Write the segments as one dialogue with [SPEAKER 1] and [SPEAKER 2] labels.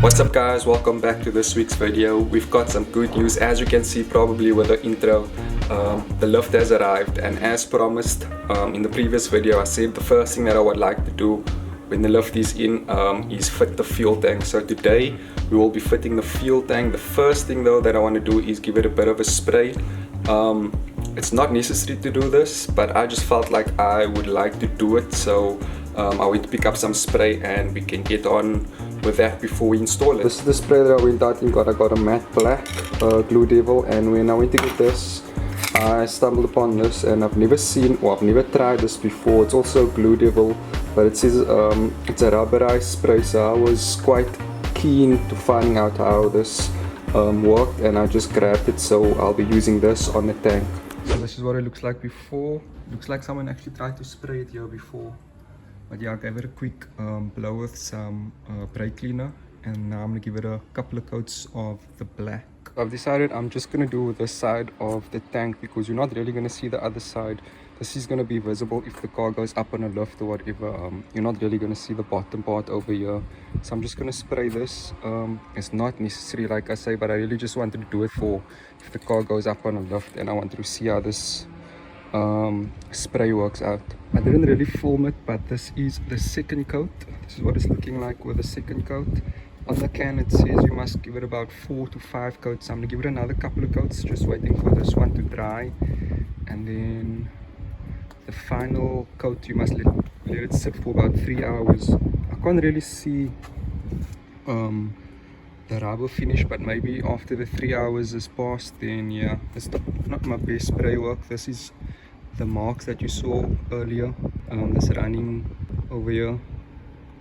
[SPEAKER 1] What's up guys, welcome back to this week's video. We've got some good news. As you can see probably with the intro, the lift has arrived, and as promised in the previous video I said the first thing that I would like to do when the lift is in is fit the fuel tank. So today we will be fitting the fuel tank. The first thing though that I want to do is give it a bit of a spray. It's not necessary to do this, but I just felt like I would like to do it, so I went to pick up some spray and we can get on with that before we install it. This is the spray that I went out and got. I got a matte black Glue Devil, and when I went to get this I stumbled upon this, and I've never tried this before. It's also Glue Devil, but it says it's a rubberized spray, so I was quite keen to finding out how this worked, and I just grabbed it, so I'll be using this on the tank. So this is what it looks like before. Looks like someone actually tried to spray it here before. But yeah, I gave it a quick blow with some brake cleaner, and now I'm going to give it a couple of coats of the black. I've decided I'm just going to do this side of the tank because you're not really going to see the other side. This is going to be visible if the car goes up on a lift or whatever. You're not really going to see the bottom part over here. So I'm just going to spray this. It's not necessary like I say, but I really just wanted to do it for if the car goes up on a lift, and I wanted to see how this spray works out. I didn't really film it, but this is the second coat. This is what it's looking like with the second coat. On the can it says you must give it about 4 to 5 coats. I'm gonna give it another couple of coats, just waiting for this one to dry, and then the final coat you must let it sit for about 3 hours. I can't really see the rubber finish, but maybe after the 3 hours is passed, then yeah, it's not my best spray work. This is the marks that you saw earlier, that's running over here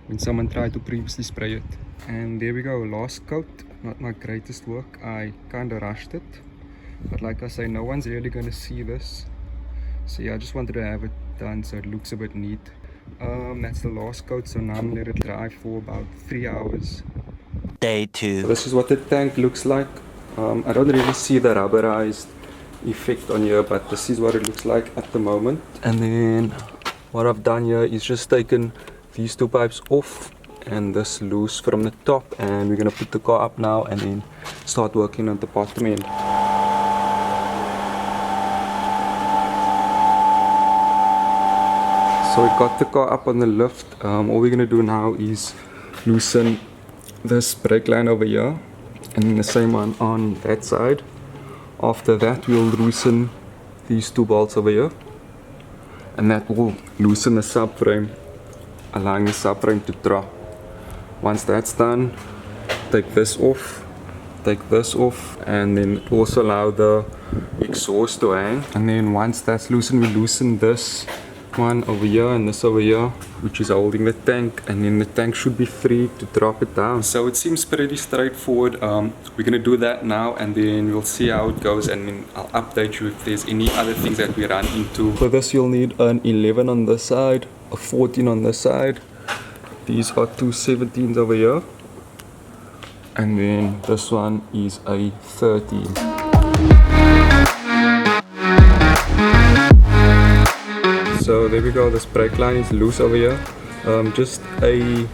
[SPEAKER 1] when someone tried to previously spray it. And there we go, last coat. Not my greatest work, I kind of rushed it, but like I say, no one's really going to see this, so yeah, I just wanted to have it done so it looks a bit neat. That's the last coat, so now I'm going to let it dry for about 3 hours.
[SPEAKER 2] Day 2.
[SPEAKER 1] So this is what the tank looks like. I don't really see the rubberized effect on here, but this is what it looks like at the moment. And then what I've done here is just taken these two pipes off and this loose from the top, and we're going to put the car up now and then start working on the bottom end. So we got the car up on the lift. All we're going to do now is loosen this brake line over here, and then the same one on that side. After that we'll loosen these two bolts over here, and that will loosen the subframe, allowing the subframe to drop. Once that's done, take this off, and then also allow the exhaust to hang. And then once that's loosened, we loosen this one over here and this over here, which is holding the tank, and then the tank should be free to drop it down. So it seems pretty straightforward. We're gonna do that now, and then we'll see how it goes, and then I'll update you if there's any other things that we run into. For this you'll need an 11 on this side, a 14 on this side. These are two 17s over here, and then this one is a 13. So there we go, this brake line is loose over here. Just a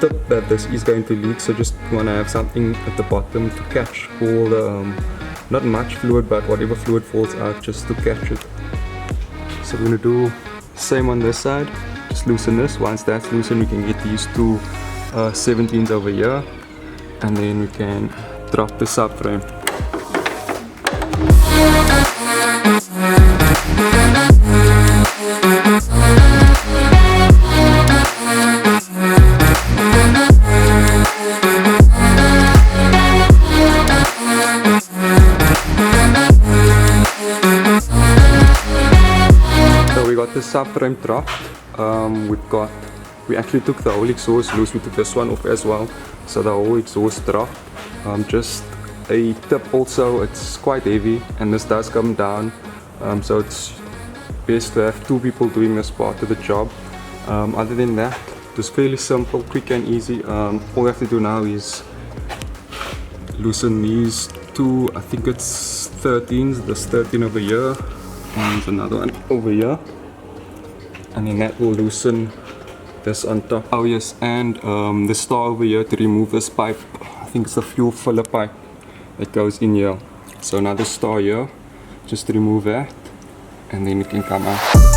[SPEAKER 1] tip that this is going to leak, so just want to have something at the bottom to catch all the, not much fluid, but whatever fluid falls out, just to catch it. So we're going to do same on this side, just loosen this. Once that's loosened, we can get these two 17s over here, and then we can drop the subframe. The subframe dropped. We actually took the whole exhaust loose. We took this one off as well, so the whole exhaust dropped. Just a tip also, it's quite heavy and this does come down, so it's best to have two people doing this part of the job. Other than that, it's fairly simple, quick and easy. All we have to do now is loosen these two, I think it's 13s, this 13 over here and another one over here, and then that will loosen this on top. Oh yes, and the star over here to remove this pipe, think it's the fuel filler pipe that goes in here. So another star here, just remove that and then it can come out.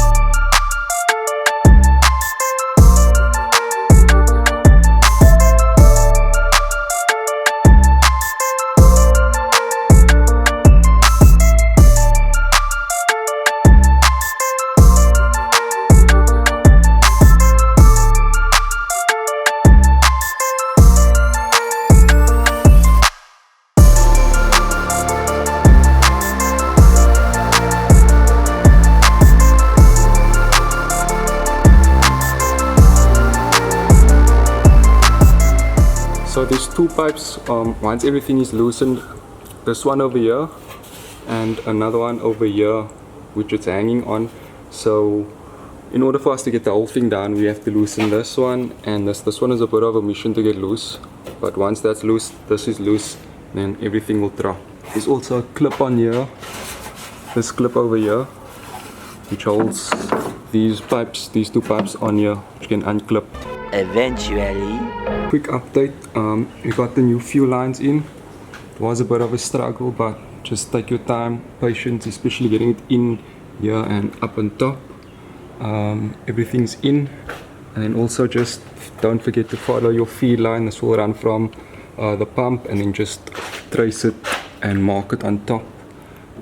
[SPEAKER 1] So there's two pipes, once everything is loosened, this one over here and another one over here which it's hanging on. So in order for us to get the whole thing down, we have to loosen this one, and this one is a bit of a mission to get loose, but once that's loose, this is loose, then everything will drop. There's also a clip on here, this clip over here, which holds these pipes, these two pipes on here, which you can unclip.
[SPEAKER 2] Eventually.
[SPEAKER 1] Quick update, we got the new fuel lines in. It was a bit of a struggle, but just take your time, patience, especially getting it in here and up on top. Everything's in, and then also just don't forget to follow your feed line. This will run from the pump, and then just trace it and mark it on top.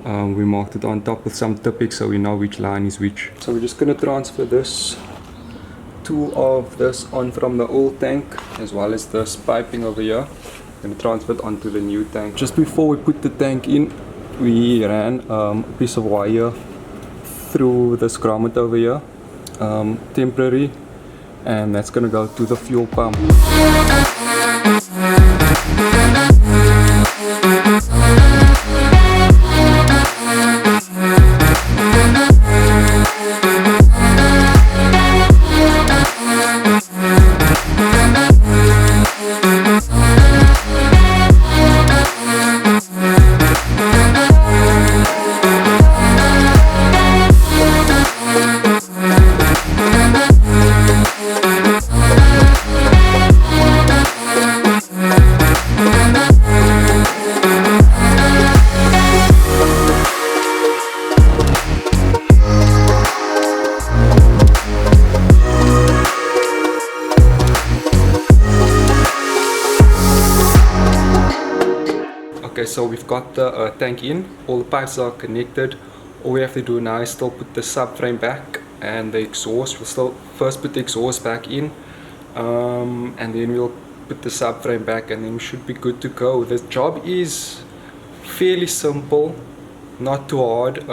[SPEAKER 1] We marked it on top with some Tipex so we know which line is which. So we're just going to transfer this, two of this on from the old tank, as well as this piping over here. I'm going to transfer it onto the new tank. Just before we put the tank in, we ran a piece of wire through this grommet over here, temporary, and that's going to go to the fuel pump. Okay, so we've got the tank in, all the pipes are connected. All we have to do now is still put the subframe back and the exhaust. We'll still first put the exhaust back in, and then we'll put the subframe back, and then we should be good to go. The job is fairly simple, not too hard.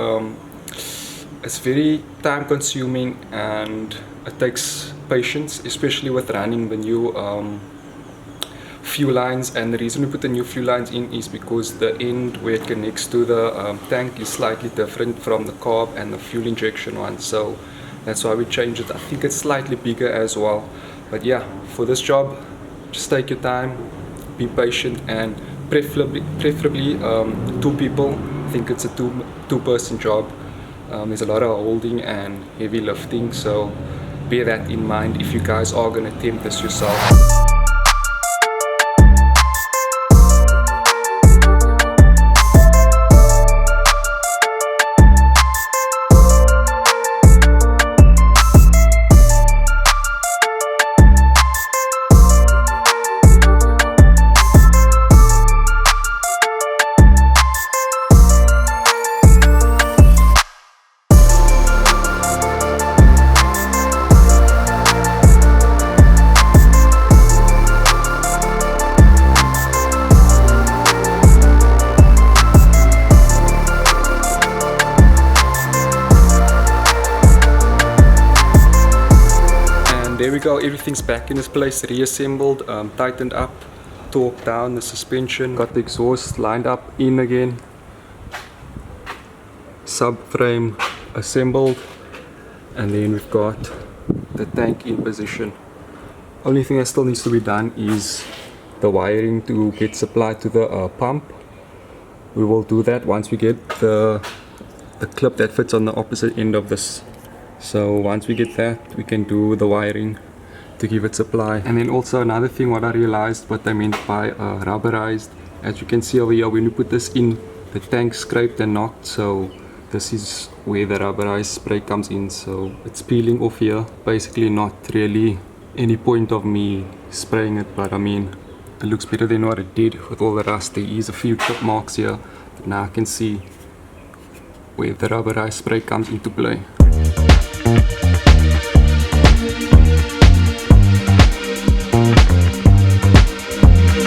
[SPEAKER 1] It's very time consuming and it takes patience, especially with running the new fuel lines. And the reason we put the new fuel lines in is because the end where it connects to the tank is slightly different from the carb and the fuel injection one, so that's why we changed it. I think it's slightly bigger as well, but yeah, for this job, just take your time, be patient, and preferably two people. I think it's a two-person job. There's a lot of holding and heavy lifting, so bear that in mind if you guys are going to attempt this yourself. There we go, everything's back in its place, reassembled, tightened up, torqued down the suspension, got the exhaust lined up in again, subframe assembled, and then we've got the tank in position. Only thing that still needs to be done is the wiring to get supplied to the pump. We will do that once we get the clip that fits on the opposite end of this. So once we get that, we can do the wiring to give it supply. And then also another thing, what I realized what they meant by rubberized. As you can see over here, when you put this in, the tank scraped and knocked, so this is where the rubberized spray comes in, so it's peeling off here. Basically not really any point of me spraying it, but I mean it looks better than what it did with all the rust. There is a few chip marks here, but now I can see where the rubberized spray comes into play.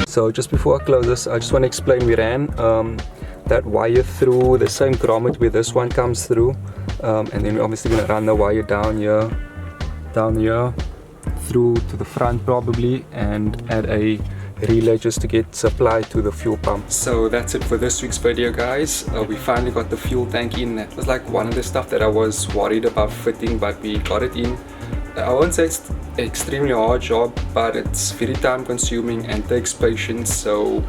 [SPEAKER 1] So just before I close this, I just want to explain we ran that wire through the same grommet where this one comes through, and then we're obviously going to run the wire down here, through to the front probably, and add a relay just to get supply to the fuel pump. So that's it for this week's video, guys. We finally got the fuel tank in. That was like one of the stuff that I was worried about fitting, but we got it in. I won't say it's an extremely hard job, but it's very time consuming and takes patience. So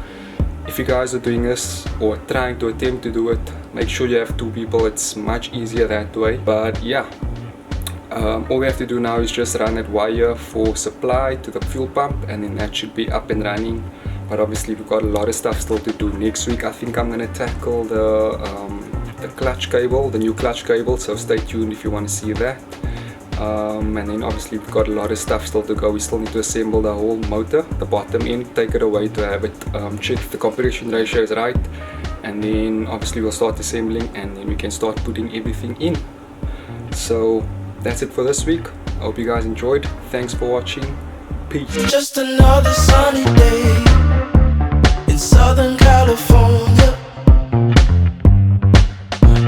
[SPEAKER 1] if you guys are doing this or trying to attempt to do it, make sure you have 2 people. It's much easier that way. But yeah, all we have to do now is just run that wire for supply to the fuel pump, and then that should be up and running. But obviously we've got a lot of stuff still to do. Next week I think I'm going to tackle the clutch cable, the new clutch cable, so stay tuned if you want to see that. And then obviously we've got a lot of stuff still to go. We still need to assemble the whole motor, the bottom end, take it away to have it checked if the compression ratio is right, and then obviously we'll start assembling, and then we can start putting everything in. So that's it for this week. I hope you guys enjoyed. Thanks for watching. Peace.
[SPEAKER 3] Just another sunny day in Southern California.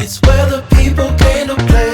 [SPEAKER 3] It's where the people came to play.